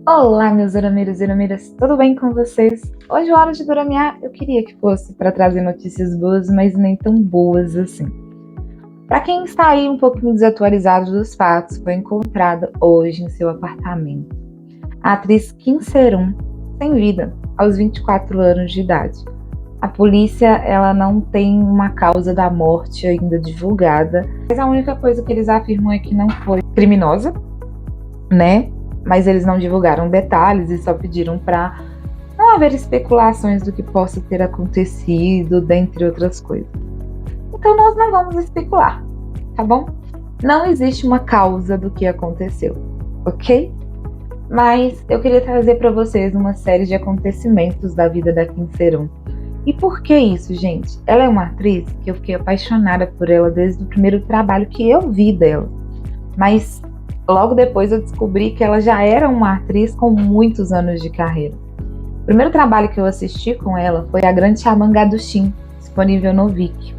Olá, meus dorameiros e dorameiras, tudo bem com vocês? Hoje, a hora de doramear, eu queria que fosse para trazer notícias boas, mas nem tão boas assim. Para quem está aí um pouquinho desatualizado dos fatos, foi encontrada hoje em seu apartamento a atriz Kim Ser-um, sem vida, aos 24 anos de idade. A polícia, ela não tem uma causa da morte ainda divulgada, mas a única coisa que eles afirmam é que não foi criminosa, né? Mas eles não divulgaram detalhes e só pediram para não haver especulações do que possa ter acontecido, dentre outras coisas. Então nós não vamos especular, tá bom? Não existe uma causa do que aconteceu, ok? Mas eu queria trazer para vocês uma série de acontecimentos da vida da Kim Ser-um. E por que isso, gente? Ela é uma atriz que eu fiquei apaixonada por ela desde o primeiro trabalho que eu vi dela. Mas logo depois eu descobri que ela já era uma atriz com muitos anos de carreira. O primeiro trabalho que eu assisti com ela foi A Grande Xamã Gaduxim, disponível no Viki,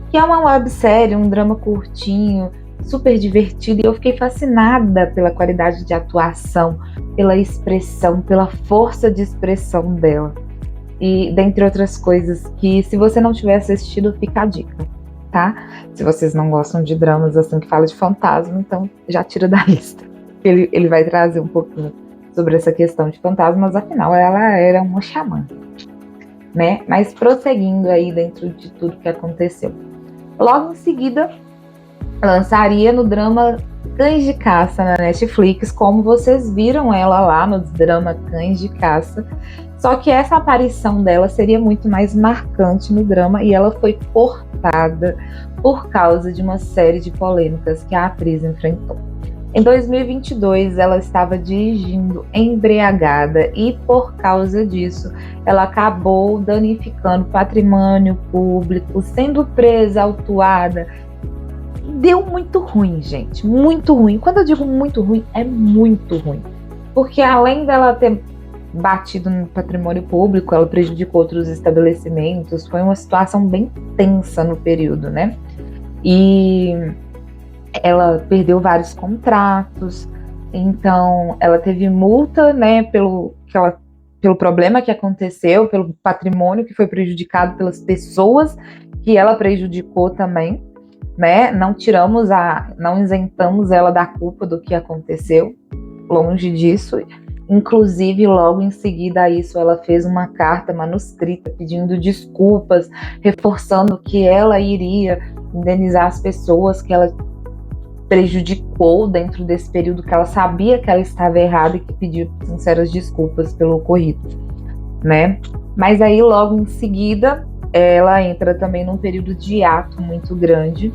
que é uma websérie, um drama curtinho, super divertido, e eu fiquei fascinada pela qualidade de atuação, pela expressão, pela força de expressão dela. E dentre outras coisas que, se você não tiver assistido, fica a dica, tá? Se vocês não gostam de dramas assim que fala de fantasma, então já tira da lista. Ele vai trazer um pouquinho sobre essa questão de fantasmas, afinal ela era uma xamã, né? Mas prosseguindo aí dentro de tudo que aconteceu. Logo em seguida, lançaria no drama Cães de Caça na Netflix, como vocês viram ela lá no drama Cães de Caça. Só que essa aparição dela seria muito mais marcante no drama e ela foi cortada por causa de uma série de polêmicas que a atriz enfrentou. Em 2022, ela estava dirigindo embriagada e, por causa disso, ela acabou danificando patrimônio público, sendo presa, autuada. Deu muito ruim, gente, muito ruim. Quando eu digo muito ruim, é muito ruim. Porque além dela ter batido no patrimônio público, ela prejudicou outros estabelecimentos, foi uma situação bem tensa no período, né? E ela perdeu vários contratos, então ela teve multa, né, pelo problema que aconteceu, pelo patrimônio que foi prejudicado, pelas pessoas que ela prejudicou também, né? Não isentamos ela da culpa do que aconteceu, longe disso. Inclusive, logo em seguida a isso, ela fez uma carta manuscrita pedindo desculpas, reforçando que ela iria indenizar as pessoas que ela prejudicou dentro desse período, que ela sabia que ela estava errada e que pediu sinceras desculpas pelo ocorrido, né? Mas aí, logo em seguida, ela entra também num período de hiato muito grande,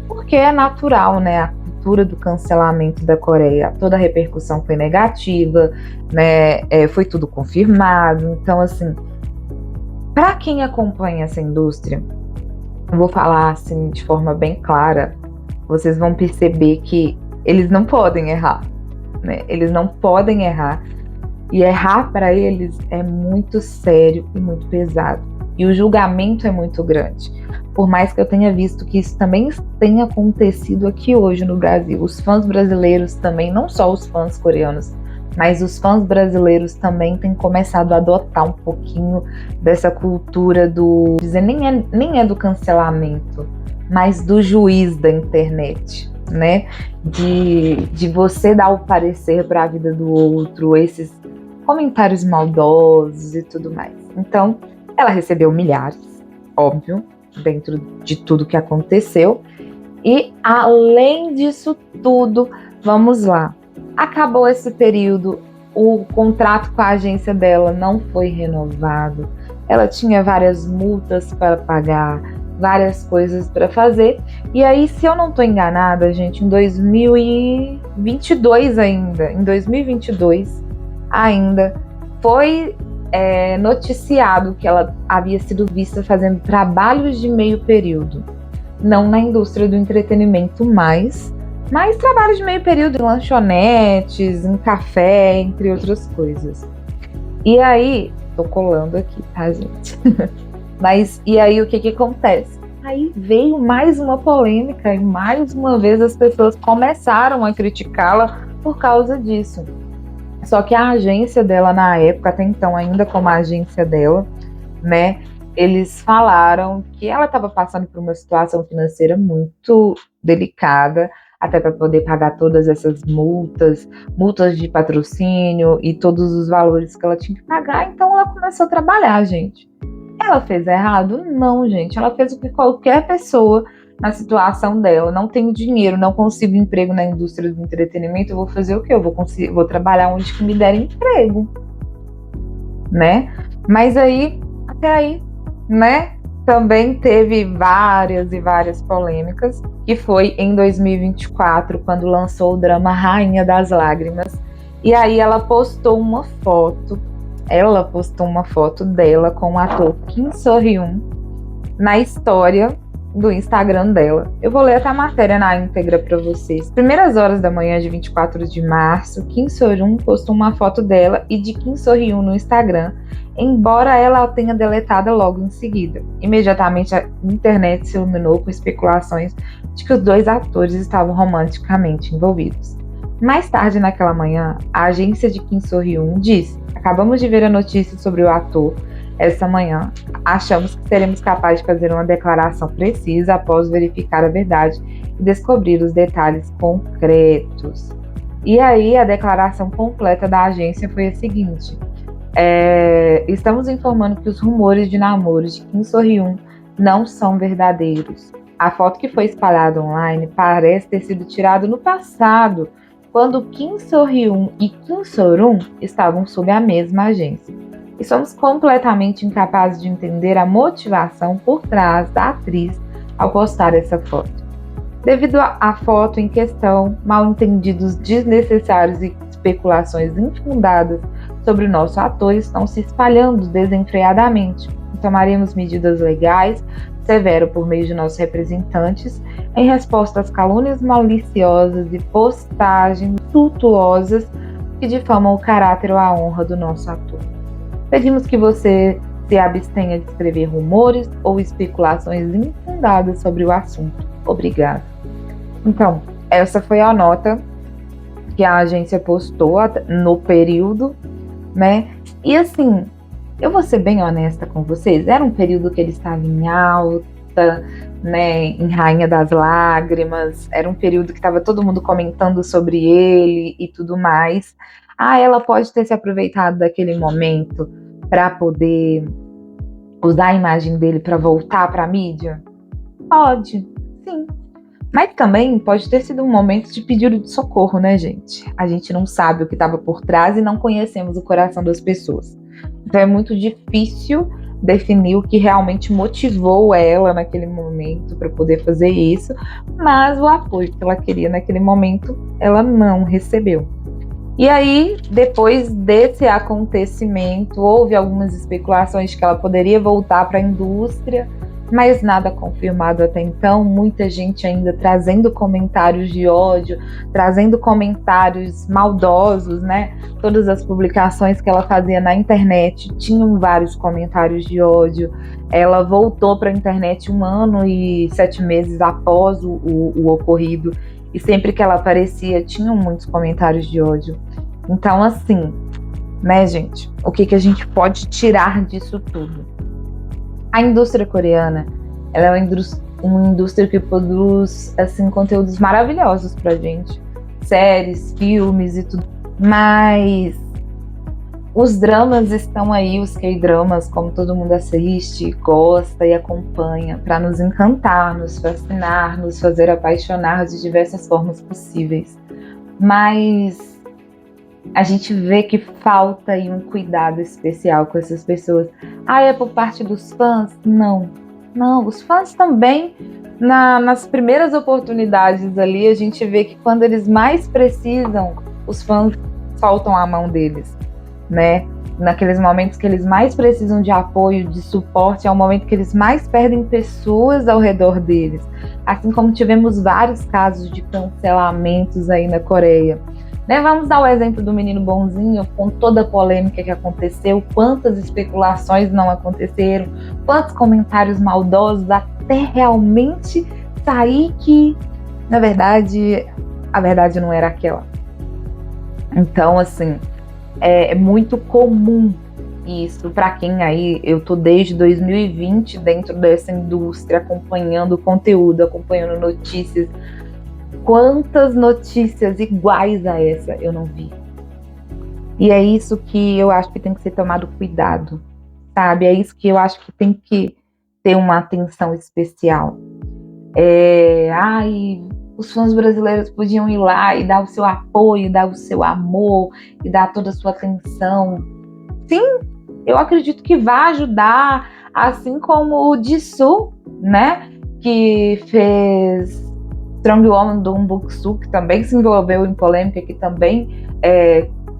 porque é natural, né? A cultura do cancelamento da Coreia, toda a repercussão foi negativa, né? Foi tudo confirmado. Então, assim, para quem acompanha essa indústria, eu vou falar assim de forma bem clara, vocês vão perceber que eles não podem errar, né? Eles não podem errar, e errar para eles é muito sério e muito pesado. E o julgamento é muito grande. Por mais que eu tenha visto que isso também tenha acontecido aqui hoje no Brasil. Os fãs brasileiros também, não só os fãs coreanos, mas os fãs brasileiros também têm começado a adotar um pouquinho dessa cultura do... nem é do cancelamento, mas do juiz da internet, né? De você dar o parecer para a vida do outro, esses comentários maldosos e tudo mais. Então, ela recebeu milhares, óbvio, dentro de tudo que aconteceu. E além disso tudo, vamos lá. Acabou esse período, o contrato com a agência dela não foi renovado. Ela tinha várias multas para pagar, várias coisas para fazer. E aí, se eu não estou enganada, gente, em 2022 ainda foi noticiado que ela havia sido vista fazendo trabalhos de meio período, não na indústria do entretenimento mais, mas trabalhos de meio período em lanchonetes, em café, entre outras coisas. E aí, tô colando aqui, tá, gente? Mas e aí o que acontece? Aí veio mais uma polêmica e mais uma vez as pessoas começaram a criticá-la por causa disso. Só que a agência dela na época, até então ainda como a agência dela, né, eles falaram que ela estava passando por uma situação financeira muito delicada, até para poder pagar todas essas multas de patrocínio e todos os valores que ela tinha que pagar, então ela começou a trabalhar, gente. Ela fez errado? Não, gente. Ela fez o que qualquer pessoa na situação dela. Não tenho dinheiro, não consigo emprego na indústria do entretenimento, eu vou fazer o quê? Vou trabalhar onde que me derem emprego, né? Mas aí, até aí, né? Também teve várias e várias polêmicas, que foi em 2024, quando lançou o drama Rainha das Lágrimas. E aí ela postou uma foto dela com o ator Kim So-hyun na história do Instagram dela. Eu vou ler até a matéria na íntegra para vocês. Primeiras horas da manhã de 24 de março, Kim So-hyun postou uma foto dela e de Kim So-hyun no Instagram, embora ela a tenha deletada logo em seguida. Imediatamente a internet se iluminou com especulações de que os dois atores estavam romanticamente envolvidos. Mais tarde naquela manhã, a agência de Kim So-hyun disse: acabamos de ver a notícia sobre o ator essa manhã. Achamos que seremos capazes de fazer uma declaração precisa após verificar a verdade e descobrir os detalhes concretos. E aí a declaração completa da agência foi a seguinte: estamos informando que os rumores de namoro de Kim So-hyun não são verdadeiros. A foto que foi espalhada online parece ter sido tirada no passado, quando Kim So-hyun e Kim So-rum estavam sob a mesma agência. E somos completamente incapazes de entender a motivação por trás da atriz ao postar essa foto. Devido à foto em questão, mal-entendidos desnecessários e especulações infundadas sobre o nosso ator estão se espalhando desenfreadamente. E tomaremos medidas legais, severo por meio de nossos representantes, em resposta às calúnias maliciosas e postagens suntuosas que difamam o caráter ou a honra do nosso ator. Pedimos que você se abstenha de escrever rumores ou especulações infundadas sobre o assunto. Obrigado. Então, essa foi a nota que a agência postou no período, né? E assim, eu vou ser bem honesta com vocês, era um período que ele estava em alta, né? Em Rainha das Lágrimas, era um período que estava todo mundo comentando sobre ele e tudo mais. Ela pode ter se aproveitado daquele momento para poder usar a imagem dele para voltar para a mídia? Pode, sim. Mas também pode ter sido um momento de pedido de socorro, né, gente? A gente não sabe o que estava por trás e não conhecemos o coração das pessoas. Então é muito difícil definir o que realmente motivou ela naquele momento para poder fazer isso, mas o apoio que ela queria naquele momento, ela não recebeu. E aí, depois desse acontecimento, houve algumas especulações de que ela poderia voltar para a indústria, mas nada confirmado até então. Muita gente ainda trazendo comentários de ódio, trazendo comentários maldosos, né? Todas as publicações que ela fazia na internet tinham vários comentários de ódio. Ela voltou para a internet 1 ano e 7 meses após o ocorrido, e sempre que ela aparecia tinham muitos comentários de ódio. Então, assim, né, gente, o que a gente pode tirar disso tudo? A indústria coreana, ela é uma indústria que produz, assim, conteúdos maravilhosos pra gente. Séries, filmes e tudo. Mas os dramas estão aí, os K-dramas, como todo mundo assiste, gosta e acompanha, para nos encantar, nos fascinar, nos fazer apaixonar de diversas formas possíveis. Mas a gente vê que falta aí um cuidado especial com essas pessoas. É por parte dos fãs? Não, os fãs também, nas primeiras oportunidades ali, a gente vê que quando eles mais precisam, os fãs soltam a mão deles, né? Naqueles momentos que eles mais precisam de apoio, de suporte, é o momento que eles mais perdem pessoas ao redor deles. Assim como tivemos vários casos de cancelamentos aí na Coreia. Né? Vamos dar o exemplo do Menino Bonzinho, com toda a polêmica que aconteceu, quantas especulações não aconteceram, quantos comentários maldosos, até realmente sair que, na verdade, a verdade não era aquela. Então, assim, É muito comum isso. Para quem aí, eu tô desde 2020 dentro dessa indústria, acompanhando conteúdo, acompanhando notícias. Quantas notícias iguais a essa eu não vi? E é isso que eu acho que tem que ser tomado cuidado, sabe? É isso que eu acho que tem que ter uma atenção especial. Os fãs brasileiros podiam ir lá e dar o seu apoio, dar o seu amor e dar toda a sua atenção. Sim, eu acredito que vai ajudar, assim como o Jisoo, né? Que fez Strong Woman do Buksu, que também se envolveu em polêmica, que também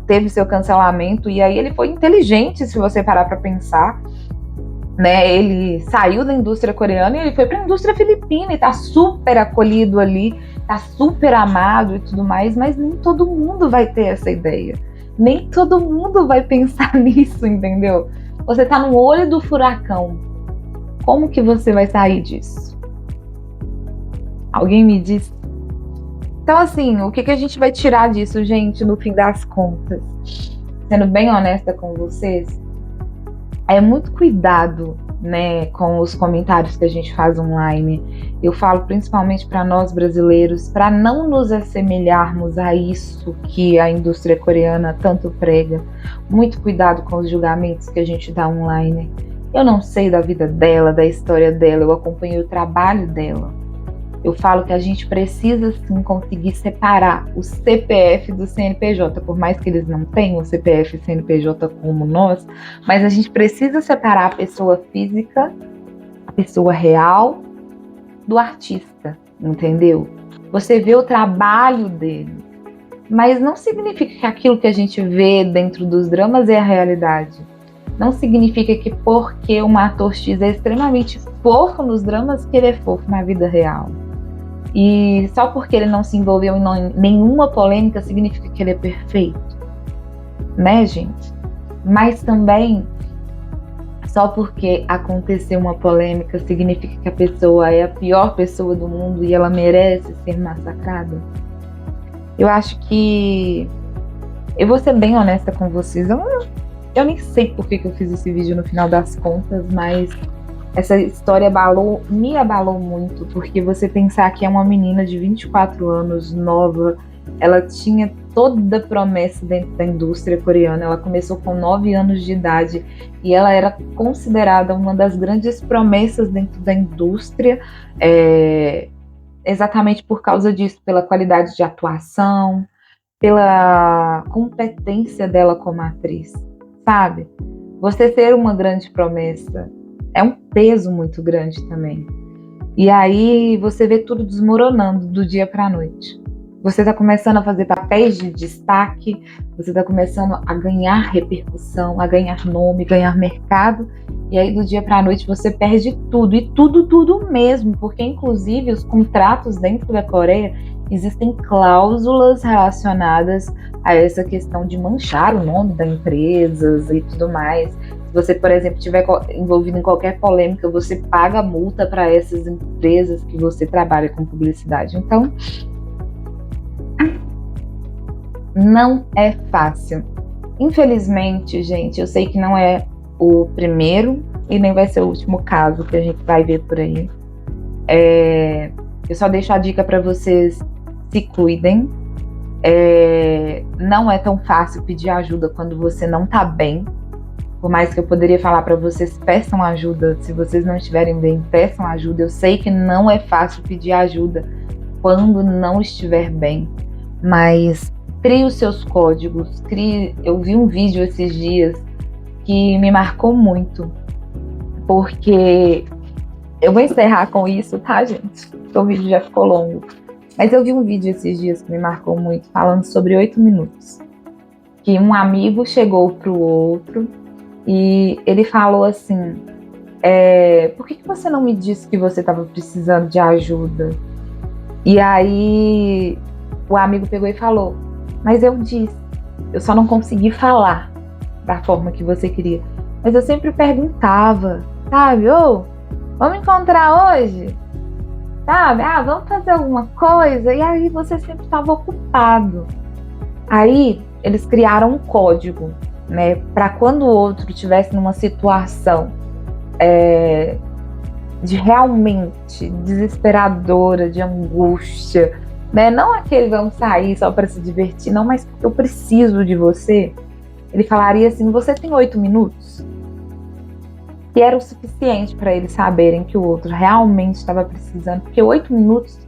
teve seu cancelamento, e aí ele foi inteligente, se você parar para pensar, né? Ele saiu da indústria coreana e ele foi para a indústria filipina e tá super acolhido ali, tá super amado e tudo mais, mas nem todo mundo vai ter essa ideia, nem todo mundo vai pensar nisso, entendeu? Você tá no olho do furacão, como que você vai sair disso? Alguém me diz? Então, assim, o que a gente vai tirar disso, gente, no fim das contas? Sendo bem honesta com vocês, é muito cuidado, né, com os comentários que a gente faz online. Eu falo principalmente para nós brasileiros, para não nos assemelharmos a isso que a indústria coreana tanto prega. Muito cuidado com os julgamentos que a gente dá online. Eu não sei da vida dela, da história dela, eu acompanhei o trabalho dela. Eu falo que a gente precisa sim conseguir separar o CPF do CNPJ, por mais que eles não tenham o CPF e CNPJ como nós, mas a gente precisa separar a pessoa física, a pessoa real, do artista, entendeu? Você vê o trabalho dele, mas não significa que aquilo que a gente vê dentro dos dramas é a realidade. Não significa que porque um ator X é extremamente fofo nos dramas, que ele é fofo na vida real. E só porque ele não se envolveu em nenhuma polêmica significa que ele é perfeito, né, gente? Mas também, só porque aconteceu uma polêmica significa que a pessoa é a pior pessoa do mundo e ela merece ser massacrada? Eu acho que... Eu vou ser bem honesta com vocês, eu nem sei por que eu fiz esse vídeo no final das contas, mas essa história me abalou muito, porque você pensar que é uma menina de 24 anos, nova, ela tinha toda a promessa dentro da indústria coreana, ela começou com 9 anos de idade e ela era considerada uma das grandes promessas dentro da indústria, exatamente por causa disso, pela qualidade de atuação, pela competência dela como atriz, sabe? Você ser uma grande promessa é um peso muito grande também. E aí você vê tudo desmoronando do dia para a noite. Você está começando a fazer papéis de destaque, você está começando a ganhar repercussão, a ganhar nome, ganhar mercado, e aí do dia para a noite você perde tudo, e tudo mesmo, porque inclusive os contratos dentro da Coreia existem cláusulas relacionadas a essa questão de manchar o nome das empresas e tudo mais. Se você, por exemplo, estiver envolvido em qualquer polêmica, você paga multa para essas empresas que você trabalha com publicidade. Então, não é fácil. Infelizmente, gente, eu sei que não é o primeiro e nem vai ser o último caso que a gente vai ver por aí. Eu só deixo a dica para vocês: se cuidem. Não é tão fácil pedir ajuda quando você não tá bem. Por mais que eu poderia falar para vocês, peçam ajuda. Se vocês não estiverem bem, peçam ajuda. Eu sei que não é fácil pedir ajuda quando não estiver bem, mas crie os seus códigos. Eu vi um vídeo esses dias que me marcou muito, porque eu vou encerrar com isso, tá, gente? Porque o vídeo já ficou longo. Mas eu vi um vídeo esses dias que me marcou muito, falando sobre 8 minutos. Que um amigo chegou pro outro e ele falou assim: por que você não me disse que você estava precisando de ajuda? E aí o amigo pegou e falou: mas eu disse, eu só não consegui falar da forma que você queria. Mas eu sempre perguntava, sabe? Vamos encontrar hoje? Sabe? Vamos fazer alguma coisa? E aí você sempre estava ocupado. Aí eles criaram um código, né, para quando o outro estivesse numa situação de realmente desesperadora, de angústia, né, não aquele vamos sair só para se divertir, não, mas eu preciso de você. Ele falaria assim: você tem 8 minutos? E era o suficiente para eles saberem que o outro realmente estava precisando, porque 8 minutos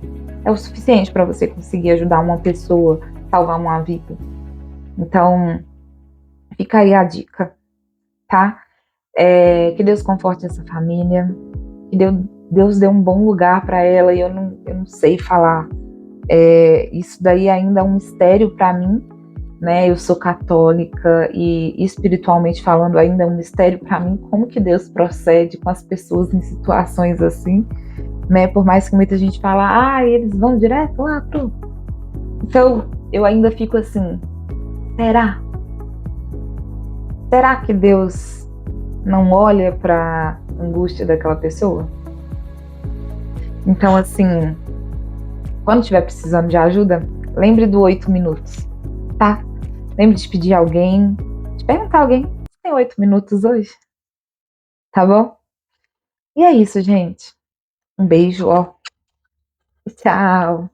é o suficiente para você conseguir ajudar uma pessoa, salvar uma vida. Então, fica aí a dica, tá? Que Deus conforte essa família, que Deus dê um bom lugar para ela, e eu não sei falar. Isso daí ainda é um mistério para mim, né? Eu sou católica e espiritualmente falando ainda é um mistério para mim como que Deus procede com as pessoas em situações assim, né? Por mais que muita gente fala, eles vão direto lá pro... Então, eu ainda fico assim, será? Será que Deus não olha para a angústia daquela pessoa? Então, assim, quando estiver precisando de ajuda, lembre do 8 minutos, tá? Lembre de pedir alguém, de perguntar a alguém: você tem 8 minutos hoje? Tá bom? E é isso, gente. Um beijo, ó. Tchau.